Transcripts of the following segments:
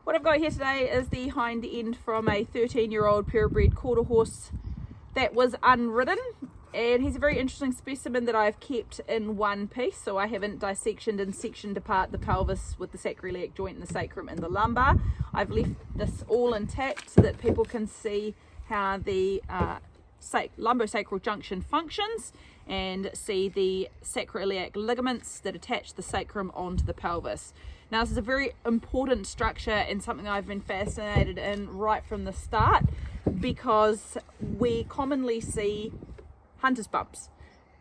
What I've got here today is the hind end from a 13-year-old purebred quarter horse that was unridden, and he's a very interesting specimen that I've kept in one piece, so I haven't dissectioned and sectioned apart the pelvis with the sacroiliac joint and the sacrum and the lumbar. I've left this all intact so that people can see how the lumbosacral junction functions and see the sacroiliac ligaments that attach the sacrum onto the pelvis. Now, this is a very important structure and something I've been fascinated in right from the start, because we commonly see hunter's bumps,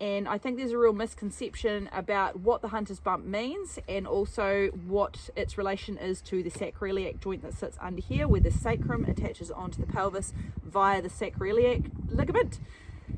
and I think there's a real misconception about what the hunter's bump means and also what its relation is to the sacroiliac joint that sits under here, where the sacrum attaches onto the pelvis via the sacroiliac ligament.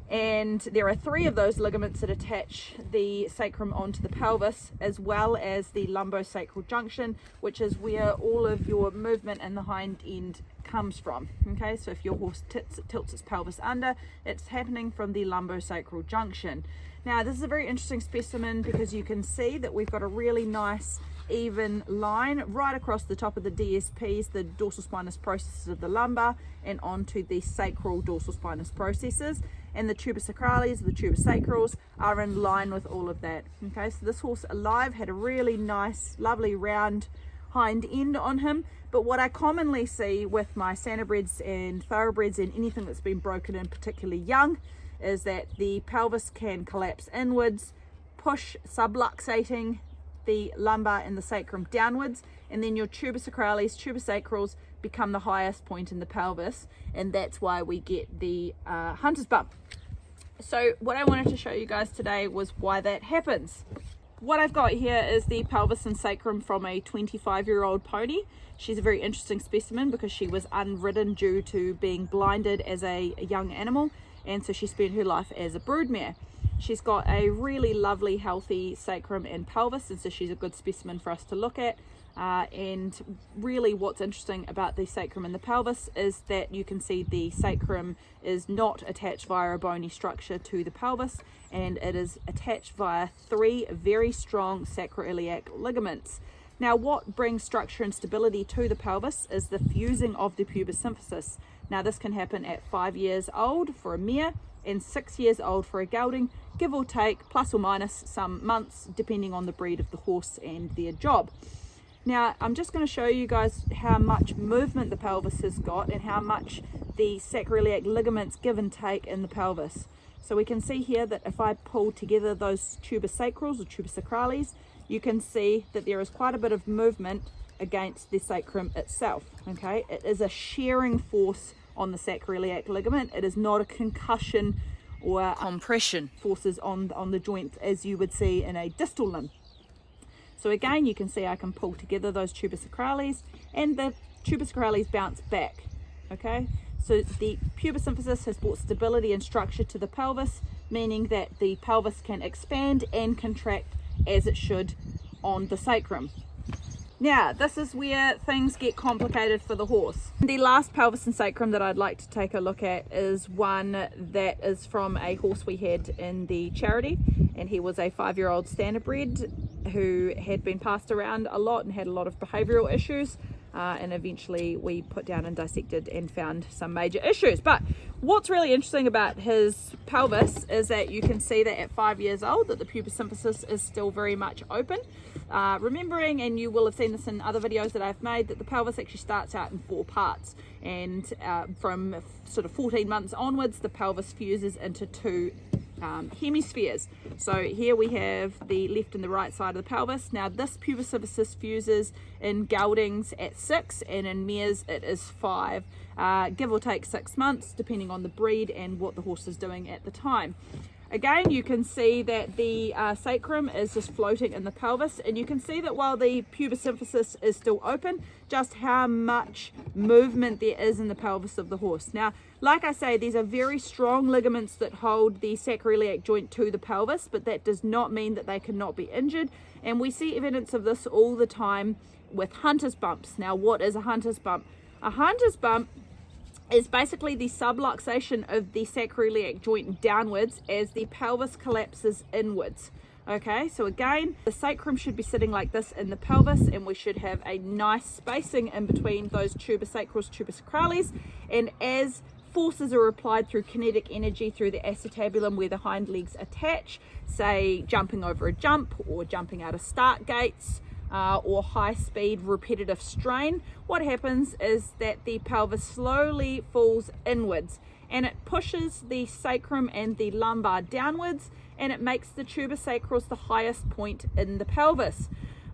And there are 3 of those ligaments that attach the sacrum onto the pelvis, as well as the lumbosacral junction, which is where all of your movement in the hind end comes from. Okay, so if your horse tilts its pelvis under, it's happening from the lumbosacral junction. Now, this is a very interesting specimen because you can see that we've got a really nice even line right across the top of the DSPs, the dorsal spinous processes of the lumbar, and onto the sacral dorsal spinous processes, and the tuber sacralis, the tuber sacrals are in line with all of that. Okay, so this horse alive had a really nice, lovely round hind end on him. But what I commonly see with my standardbreds and thoroughbreds and anything that's been broken in particularly young is that the pelvis can collapse inwards, push subluxating the lumbar and the sacrum downwards, and then your tuber sacralis, tuber sacrals become the highest point in the pelvis, and that's why we get the hunter's bump. So what I wanted to show you guys today was why that happens. What I've got here is the pelvis and sacrum from a 25-year-old pony. She's a very interesting specimen because she was unridden due to being blinded as a young animal, and so she spent her life as a broodmare. She's got a really lovely healthy sacrum and pelvis, and so she's a good specimen for us to look at. And really what's interesting about the sacrum and the pelvis is that you can see the sacrum is not attached via a bony structure to the pelvis, and it is attached via 3 very strong sacroiliac ligaments. Now, what brings structure and stability to the pelvis is the fusing of the pubis symphysis. Now, this can happen at 5 years old for a mare and 6 years old for a gelding, give or take, plus or minus some months, depending on the breed of the horse and their job. Now, I'm just going to show you guys how much movement the pelvis has got and how much the sacroiliac ligaments give and take in the pelvis. So we can see here that if I pull together those tuber sacrals or tuber sacralis, you can see that there is quite a bit of movement against the sacrum itself. Okay, it is a shearing force on the sacroiliac ligament. It is not a concussion or compression forces on the joint as you would see in a distal limb. So again, you can see I can pull together those tuber sacralis, and the tuber sacralis bounce back. Okay, so the pubis symphysis has brought stability and structure to the pelvis, meaning that the pelvis can expand and contract as it should on the sacrum. Now, this is where things get complicated for the horse. The last pelvis and sacrum that I'd like to take a look at is one that is from a horse we had in the charity, and he was a 5-year-old standardbred who had been passed around a lot and had a lot of behavioural issues, and eventually we put down and dissected and found some major issues. But what's really interesting about his pelvis is that you can see that at 5 years old that the pubis symphysis is still very much open. Remembering, and you will have seen this in other videos that I've made, that the pelvis actually starts out in 4 parts, and from sort of 14 months onwards the pelvis fuses into 2 hemispheres. So here we have the left and the right side of the pelvis. Now, this pubis symphysis fuses in geldings at 6, and in mares it is 5, give or take 6 months depending on the breed and what the horse is doing at the time. Again, you can see that the sacrum is just floating in the pelvis, and you can see that while the pubis symphysis is still open, just how much movement there is in the pelvis of the horse. Now, like I say, these are very strong ligaments that hold the sacroiliac joint to the pelvis, but that does not mean that they cannot be injured, and we see evidence of this all the time with hunter's bumps. Now, what is a hunter's bump? A hunter's bump is basically the subluxation of the sacroiliac joint downwards as the pelvis collapses inwards. Okay, so again, the sacrum should be sitting like this in the pelvis, and we should have a nice spacing in between those tubersacrals, tubersacrales, and as forces are applied through kinetic energy through the acetabulum where the hind legs attach, say jumping over a jump or jumping out of start gates, or high speed repetitive strain, what happens is that the pelvis slowly falls inwards and it pushes the sacrum and the lumbar downwards, and it makes the tubersacrals the highest point in the pelvis.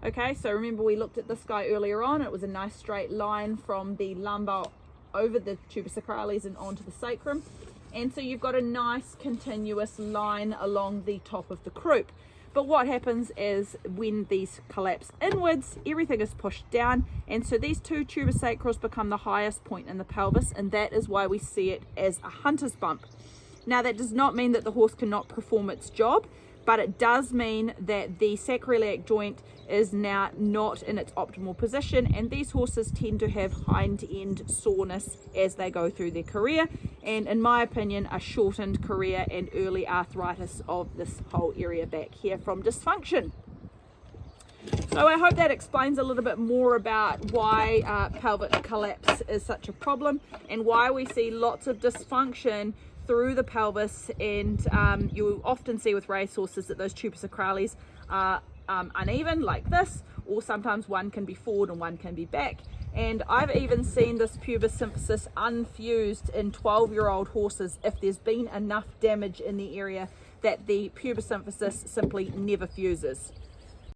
Okay, so remember we looked at this guy earlier on. It was a nice straight line from the lumbar over the tubersacrales and onto the sacrum, and so you've got a nice continuous line along the top of the croup. But what happens is when these collapse inwards, everything is pushed down, and so these two tubersacrals become the highest point in the pelvis, and that is why we see it as a hunter's bump. Now that does not mean that the horse cannot perform its job, but it does mean that the sacroiliac joint is now not in its optimal position, and these horses tend to have hind end soreness as they go through their career, and in my opinion a shortened career and early arthritis of this whole area back here from dysfunction. So I hope that explains a little bit more about why pelvic collapse is such a problem and why we see lots of dysfunction through the pelvis, and you often see with race horses that those tubersacrales are uneven like this, or sometimes one can be forward and one can be back. And I've even seen this pubis symphysis unfused in 12-year-old horses if there's been enough damage in the area that the pubis symphysis simply never fuses.